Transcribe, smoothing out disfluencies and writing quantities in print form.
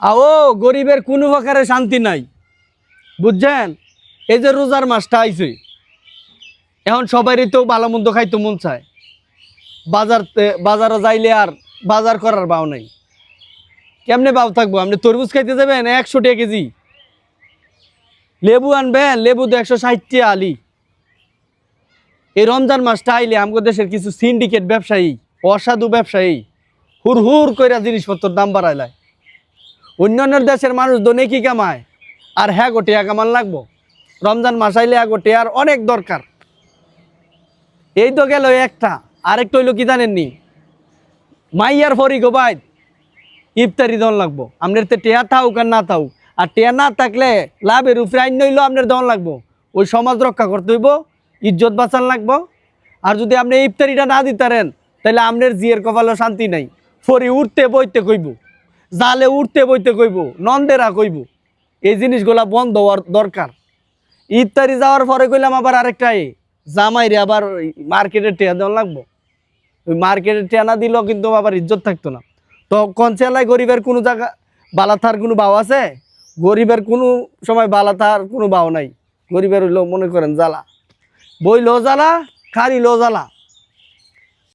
ও গরিবের কোনো প্রকারে শান্তি নাই, বুঝছেন? এই যে রোজার মাসটা আইছে, এখন সবারই তো ভালো মন্দ খাইতে মন চায়। বাজারে যাইলে আর বাজার করার ভাও নাই। কেমনে ভাও থাকবো? আপনি তরমুজ খাইতে যাবেন 100 টাকা কেজি, লেবু আনবেন, লেবু তো 160 টাকা আলি। এই রমজান মাসটা আইলে আমাদের দেশের কিছু সিন্ডিকেট ব্যবসায়ী, অসাধু ব্যবসায়ী হুর হুর কইরা জিনিসপত্রের দাম বাড়াইলায়। অন্যান্য দেশের মানুষ দনে কি কামায়, আর হ্যাঁ গোটিয়া কামান লাগবো। রমজান মাস আইলে গোটিয়ার অনেক দরকার। এই তো গেল একটা, আরেকটা হইলো কি জানেননি? মাইয়ার ফরি গো ভাই, ইফতারি দন লাগবো। আপনার তো টেয়া থাকুক আর না থাকুক, আর টেয়া না থাকলে লাভের উপরে আইন নইলেও আপনার দন লাগবো। ওই সমাজ রক্ষা করতে হইব, ইজ্জত বাঁচান লাগবো। আর যদি আপনি ইফতারিটা না দিতারেন, তাহলে আপনার জিয়ের কপালে শান্তি নাই। ফরি উঠতে বইতে কইব, জালে উঠতে বইতে কইব, নন্দেরা কইব। এই জিনিসগুলা বন্ধ হওয়ার দরকার। ইফতারি যাওয়ার পরে কইলাম আবার আরেকটাই, জামাইরে আবার মার্কেটের টেয়া দেওয়া লাগবো। ওই মার্কেটের টেয়া না দিলেও কিন্তু আবার ইজ্জত থাকতো না। তো কনসেলায় গরিবের কোনো জায়গা বালাথার কোনো ভাও আছে? গরিবের কোনো সময় বালাথার কোনো ভাও নাই। গরিবের হইলেও মনে করেন জ্বালা, বইলেও জ্বালা, খারিলেও জ্বালা।